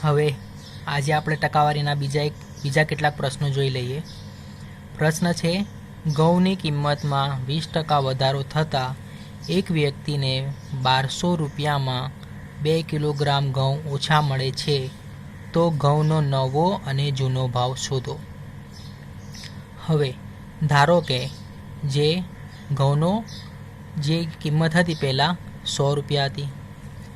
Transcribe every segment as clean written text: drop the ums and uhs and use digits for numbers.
હવે આજે આપણે ટકાવારીના બીજા કેટલાક પ્રશ્નો જોઈ લઈએ. પ્રશ્ન છે, ઘઉંની કિંમતમાં 20% વધારો થતાં એક વ્યક્તિને 1200 રૂપિયામાં 2 કિલોગ્રામ ઘઉં ઓછા મળે છે, તો ઘઉંનો નવો અને જૂનો ભાવ શોધો. હવે ધારો કે જે ઘઉંનો જે કિંમત હતી પહેલાં 100 રૂપિયા હતી,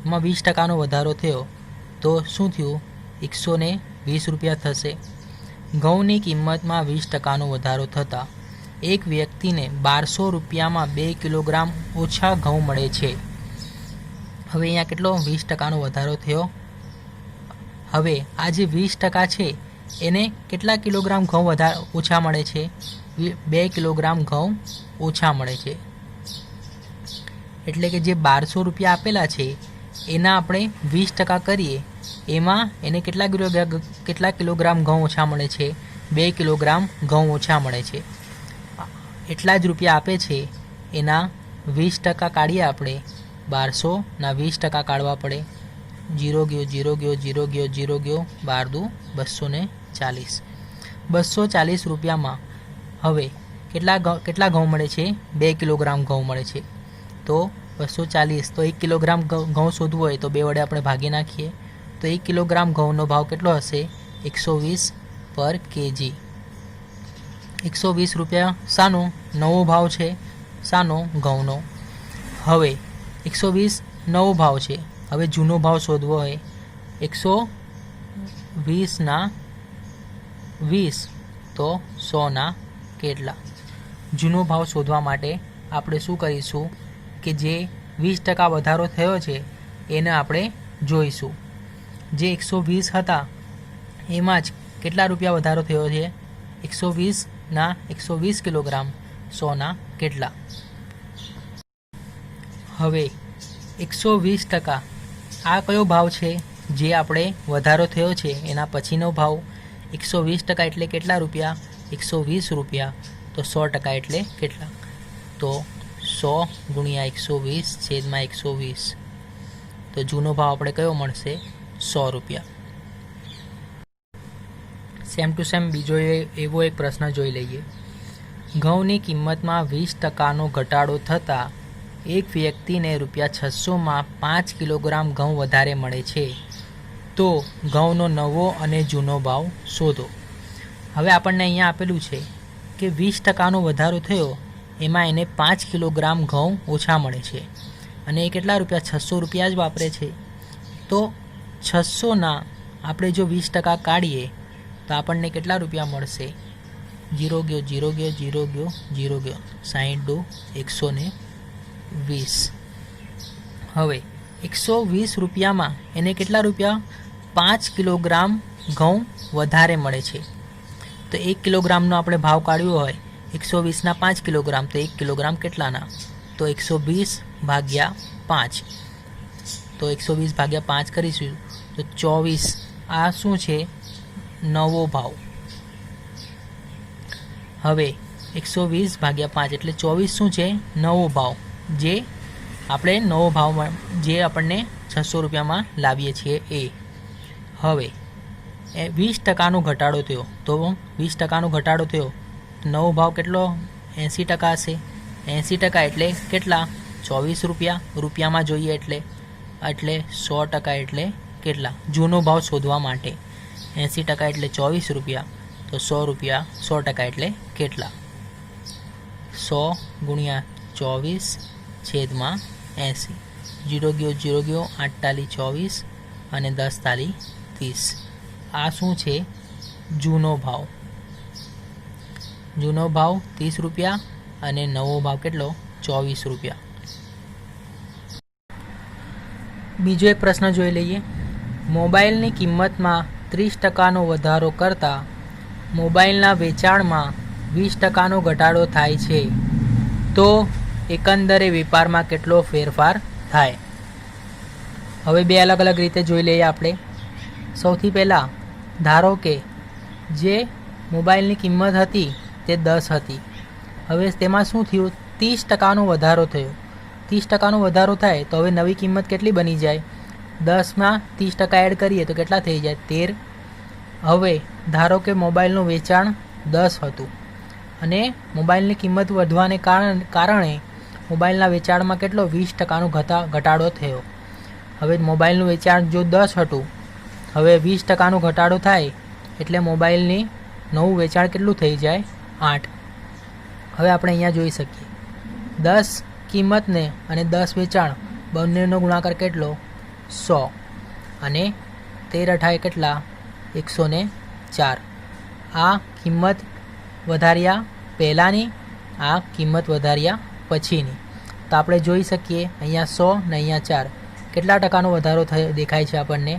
એમાં 20%નો વધારો થયો તો શું થયું? 120 રૂપિયા થશે. ઘઉંની કિંમતમાં 20%નો વધારો થતાં એક વ્યક્તિને 1200 રૂપિયામાં 2 કિલોગ્રામ ઓછા ઘઉં મળે છે. હવે અહીંયા કેટલો 20%નો વધારો થયો. હવે આ જે 20% છે એને કેટલા કિલોગ્રામ ઘઉં ઓછા મળે છે? 2 કિલોગ્રામ ઘઉં ઓછા મળે છે. એટલે કે જે 1200 રૂપિયા આપેલા છે એના આપણે 20% કરીએ, એમાં એને કેટલા કિલોગ્રામ ઘઉં ઓછા મળે છે? 2 કિલોગ્રામ ઘઉં ઓછા મળે છે. એટલા જ રૂપિયા આપે છે, એના 20% કાઢીએ આપણે. 1200ના 20% કાઢવા પડે. 0 ગયો 0 ગયો 0 ગયો 0 ગયો 12 દુ 240. 240 રૂપિયામાં હવે કેટલા ઘઉં મળે છે? 2 કિલોગ્રામ ઘઉં મળે છે. તો 240 તો 1 કિલોગ્રામ ઘઉં શોધવું હોય તો 2 વડે આપણે ભાગી નાખીએ. તો 1 કિલોગ્રામ ઘઉંનો ભાવ કેટલો હશે? 120 પર કેજી. 120 રૂપિયા શાનો નવો ભાવ છે? શાનો? ઘઉંનો. હવે 120 નવો ભાવ છે. હવે જૂનો ભાવ શોધવો હોય 120ના 20 તો 100ના કેટલા? જૂનો ભાવ શોધવા માટે આપણે શું કરીશું કે જે 20% વધારો થયો છે એને આપણે જોઈશું. જે 120 હતા એમાં જ કેટલા રૂપિયા વધારો થયો છે? 120ના 120 કિલોગ્રામ 100ના કેટલા? હવે 120% આ કયો ભાવ છે? જે આપણે વધારો થયો છે એના પછીનો ભાવ. 120% એટલે કેટલા રૂપિયા? 120 રૂપિયા. તો 100% એટલે કેટલા? તો 100 ગુણ્યા 120/120. તો જૂનો ભાવ આપણે કયો મળશે? 100 રૂપિયા. સેમ ટુ સેમ બીજો એવો એક પ્રશ્ન જોઈ લઈએ. ઘઉંની કિંમતમાં 20%નો ઘટાડો થતાં એક વ્યક્તિને ₹600માં 5 કિલોગ્રામ ઘઉં વધારે મળે છે, તો ઘઉંનો નવો અને જૂનો ભાવ શોધો. હવે આપણને અહીંયા આપેલું છે કે 20%નો વધારો થયો, એમાં એને 5 કિલોગ્રામ ઘઉં ઓછા મળે છે અને એ કેટલા રૂપિયા? 600 રૂપિયા જ વાપરે છે. તો 600ના આપણે જો 20% કાઢીએ તો આપણને કેટલા રૂપિયા મળશે? 0 ગયો 0 ગયો 0 ગયો 0 ગયો 60 દુ 120. હવે 120 રૂપિયામાં એને કેટલા રૂપિયા? 5 કિલોગ્રામ ઘઉં વધારે મળે છે. તો 1 કિલોગ્રામનો આપણે ભાવ કાઢ્યો હોય 120ના 5 કિલોગ્રામ, તો 1 કિલોગ્રામ કેટલાના? તો 120/5. તો 120/5 કરીશું તો 24. આ શું છે? નવો ભાવ. હવે 120/5 એટલે 24 શું છે? નવો ભાવ. જે આપણે નવો ભાવ જે આપણને 600 રૂપિયામાં લાવીએ છીએ એ. હવે 20%નો ઘટાડો થયો, તો 20%નો ઘટાડો થયો નવો ભાવ કેટલો? 80% હશે. 80% એટલે કેટલા? 24 રૂપિયા. રૂપિયામાં જોઈએ એટલે 100% એટલે કેટલા? જૂનો ભાવ શોધવા માટે 80% એટલે 24 રૂપિયા. તો 100 રૂપિયા 100% એટલે કેટલા? 100 ગુણ્યા 24/80. 0 ગયો 0 ગયો 8 તાલી 24 અને 10 તાલી 30. આ શું છે? જૂનો ભાવ. જૂનો ભાવ 30 રૂપિયા અને નવો ભાવ કેટલો? 24 રૂપિયા. બીજો એક પ્રશ્ન જોઈ લઈએ. મોબાઈલની કિંમતમાં 30%નો વધારો કરતાં મોબાઈલના વેચાણમાં 20%નો ઘટાડો થાય છે, તો એકંદરે વેપારમાં કેટલો ફેરફાર થાય? હવે બે અલગ અલગ રીતે જોઈ લઈએ આપણે. સૌથી પહેલાં ધારો કે જે મોબાઈલની કિંમત હતી તે 10 હતી. હવે તેમાં શું થયું? 30%નો વધારો થયો. 30%નો વધારો થાય તો હવે નવી કિંમત કેટલી બની જાય? 10માં 30% એડ કરીએ તો કેટલા થઈ જાય? 13. હવે ધારો કે મોબાઈલનું વેચાણ 10 હતું અને મોબાઈલની કિંમત વધવાને કારણે મોબાઈલના વેચાણમાં કેટલો 20%નો ઘટાડો થયો. હવે મોબાઈલનું વેચાણ જો 10 હતું, હવે 20%નો ઘટાડો થાય એટલે મોબાઈલની નવું વેચાણ કેટલું થઈ જાય? 8. હવે આપણે અહીંયા જોઈ શકીએ 10 કિંમતને અને 10 વેચાણ બંનેનો ગુણાકાર કેટલો? 100 અને 13 કેટલા? 104. આ કિંમત વધાર્યા પહેલાંની, આ કિંમત વધાર્યા પછીની. તો આપણે જોઈ શકીએ અહીંયા 100 ને અહીંયા 4 કેટલા ટકાનો વધારો થયો દેખાય છે આપણને?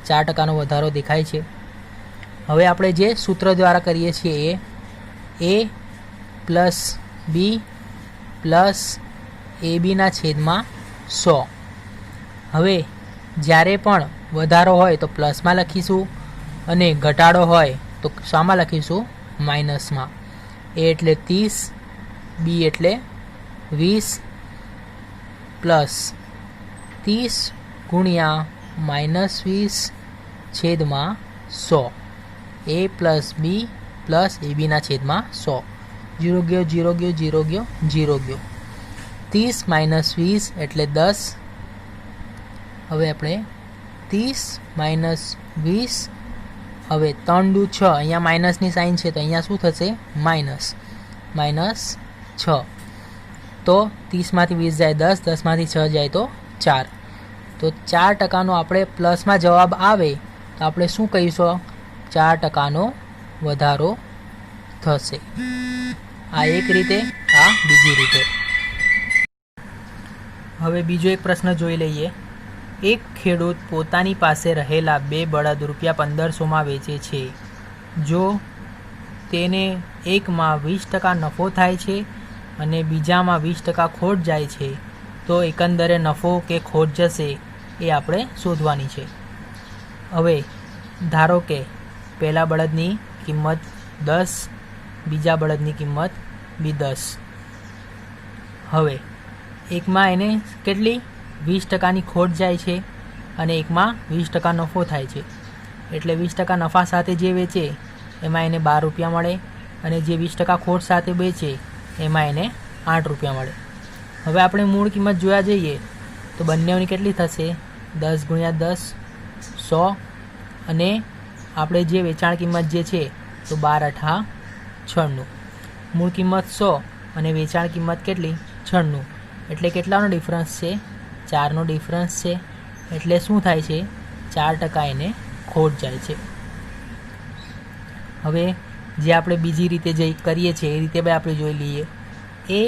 4%નો વધારો દેખાય છે. હવે આપણે જે સૂત્ર દ્વારા કરીએ છીએ એ પ્લસ બી પ્લસ એબીના છેદમાં 100. હવે જ્યારે પણ વધારો હોય તો પ્લસમાં લખીશું અને ઘટાડો હોય તો શામાં લખીશું? માઇનસમાં. એ એટલે 30, બી એટલે 20 પ્લસ 30 ગુણ્યા -20 છેદમાં 100. એ પ્લસ બી પ્લસ એબીના છેદમાં 100. 0 ગયો 0 ગયો 0 ગયો 0 ગયો. 30 - 20 એટલે 10. હવે આપણે 30 - 20, હવે 3 દુ 6, અહીંયા માઇનસની સાઇન છે તો અહીંયા શું થશે? -6. તો 30માંથી 20 જાય 10, 10માંથી 6 જાય તો 4. તો 4%નો આપણે પ્લસમાં જવાબ આવે તો આપણે શું કહીશું? 4%નો વધારો થશે. આ એક રીતે, આ બીજી રીતે. હવે બીજો એક પ્રશ્ન જોઈ લઈએ. એક ખેડૂત પોતાની પાસે રહેલા 2 બળદ ₹1500માં વેચે છે. જો તેને એકમાં 20% નફો થાય છે અને બીજામાં 20% ખોટ જાય છે તો એકંદરે નફો કે ખોટ જશે એ આપણે શોધવાની છે. હવે ધારો કે પહેલા બળદની કિંમત 10, બીજા બળદની કિંમત બી 10. હવે એકમાં એને કેટલી 20%ની ખોટ જાય છે અને એકમાં 20% નફો થાય છે. એટલે 20% નફા સાથે જે વેચે એમાં એને 12 રૂપિયા મળે અને જે 20% ખોટ સાથે વેચે એમાં એને 8 રૂપિયા મળે. હવે આપણે મૂળ કિંમત જોવા જઈએ તો બંનેની કેટલી થશે? 10 × 10 100 અને આપણે જે વેચાણ કિંમત જે છે તો 12 × 8 96. મૂળ કિંમત 100 અને વેચાણ કિંમત કેટલી? 96. એટલે કેટલાનો ડિફરન્સ છે? 4નો ડિફરન્સ છે. એટલે શું થાય છે? 4% એને ખોટ જાય છે. હવે જે આપણે બીજી રીતે જે કરીએ છીએ એ રીતે આપણે જોઈ લઈએ. એ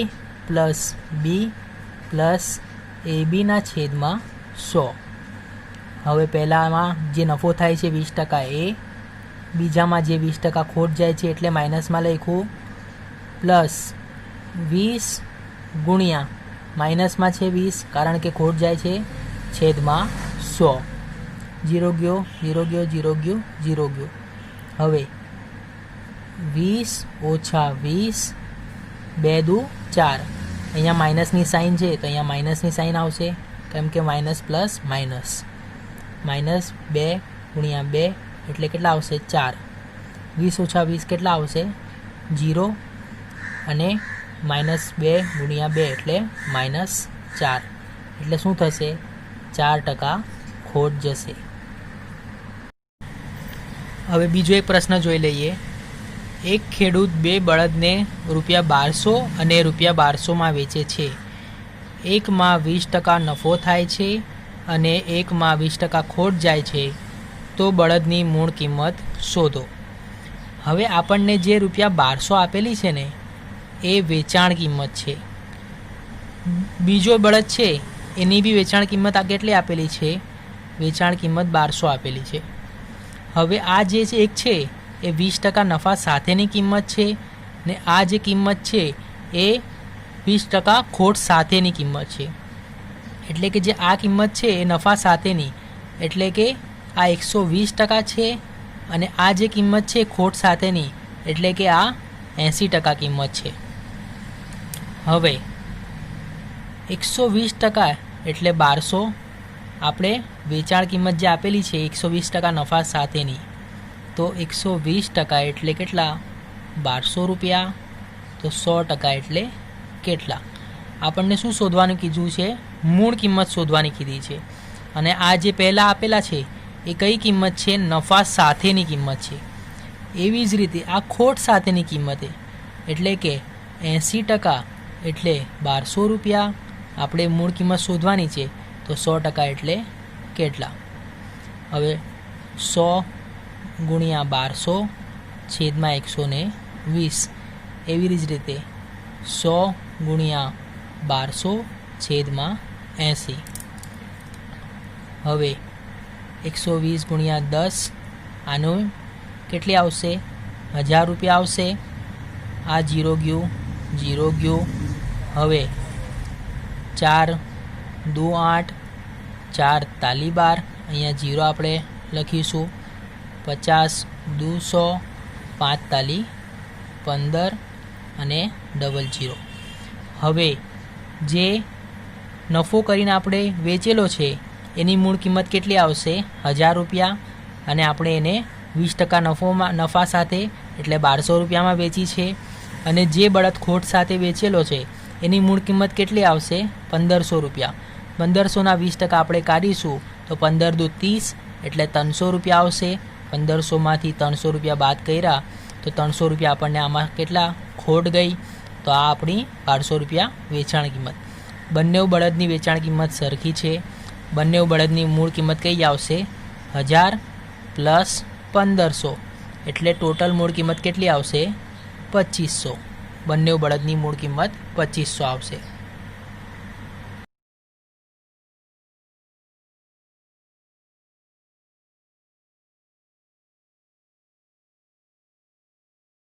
પ્લસ બી પ્લસ એબીના છેદમાં 100. હવે પહેલાંમાં જે નફો થાય છે 20% એ, બીજામાં જે 20% ખોટ જાય છે એટલે માઇનસમાં લખવું પ્લસ 20 ગુણ્યા માઇનસમાં છે 20 કારણ કે ખોટ જાય છે છેદમાં 100. 0 ગયો 0 ગયો 0 ગયો 0 ગયો. હવે 20 - 20 2 દુ 4. અહીંયા માઇનસની સાઇન છે તો અહીંયા માઇનસની સાઇન આવશે કેમ કે માઇનસ પ્લસ માઇનસ. -2 × 2 એટલે કેટલા આવશે? 4. 20 - 20 કેટલા આવશે? 0 અને -2 × 2 એટલે -4. એટલે શું થશે? 4% ખોટ જશે. હવે બીજો એક પ્રશ્ન જોઈ લઈએ. એક ખેડૂત 2 બળદને ₹1200 અને ₹1200માં વેચે છે. એકમાં 20% નફો થાય છે અને એકમાં 20% ખોટ જાય છે તો બળદની મૂળ કિંમત શોધો. હવે આપણને જે ₹1200 આપેલી છે ને એ વેચાણ કિંમત છે. બીજો બળદ છે એની બી વેચાણ કિંમત આ કેટલી આપેલી છે? વેચાણ કિંમત 1200 આપેલી છે. હવે આ જે એક છે એ 20% નફા સાથેની કિંમત છે ને આ જે કિંમત છે એ 20% ખોટ સાથેની કિંમત છે. એટલે કે જે આ કિંમત છે એ નફા સાથેની, એટલે કે આ 120% છે અને આ જે કિંમત છે ખોટ સાથેની એટલે કે આ 80% કિંમત છે. હવે 120% એટલે 1200 આપણે વેચાણ કિંમત જે આપેલી છે 120% નફા સાથેની, તો 120% એટલે કેટલા? 1200 રૂપિયા. તો 100% એટલે કેટલા? આપણને શું શોધવાનું કીધું છે? મૂળ કિંમત શોધવાની કીધી છે. અને આ જે પહેલાં આપેલા છે એ કઈ કિંમત છે? નફા સાથેની કિંમત છે. એવી જ રીતે આ ખોટ સાથેની કિંમતે એટલે કે 80% એટલે 1200 રૂપિયા. આપણે મૂળ કિંમત શોધવાની છે, તો 100% એટલે કેટલા? હવે 100 ગુણ્યા 1200 છેદમાં 120. એવી જ રીતે 100 ગુણ્યા 1200 છેદમાં 80. હવે 120 ગુણ્યા 10, આનું કેટલી આવશે? 1000 રૂપિયા આવશે. આ 0 ગયું, 0 ગયું. હવે 4 દુ 8, 4 તાલી 12, અહીંયા 0 આપણે લખીશું. 50 દુ 100, 5 તાલી 15 અને ડબલ 0. હવે જે નફો કરીને આપણે વેચેલો છે એની મૂળ કિંમત કેટલી આવશે? 1000 રૂપિયા. અને આપણે એને 20% નફા સાથે એટલે 1200 રૂપિયામાં વેચી છે. અને જે બળદ ખોટ સાથે વેચેલો છે એની મૂળ કિંમત કેટલી આવશે? 1500 રૂપિયા. 1500ના 20% આપણે કાઢીશું તો 15 દુ 30 એટલે 300 રૂપિયા આવશે. 1500માંથી 300 રૂપિયા બાદ કર્યા તો 300 રૂપિયા આપણને આમાં કેટલા ખોટ ગઈ? તો આ આપણી 1200 રૂપિયા વેચાણ કિંમત. બંને બળદની વેચાણ કિંમત સરખી છે. બંને બળદની મૂળ કિંમત કઈ આવશે? 1000 પ્લસ 1500 એટલે ટોટલ મૂળ કિંમત કેટલી આવશે? 2500. બંને બળદની મૂળ કિંમત 2500 આવશે.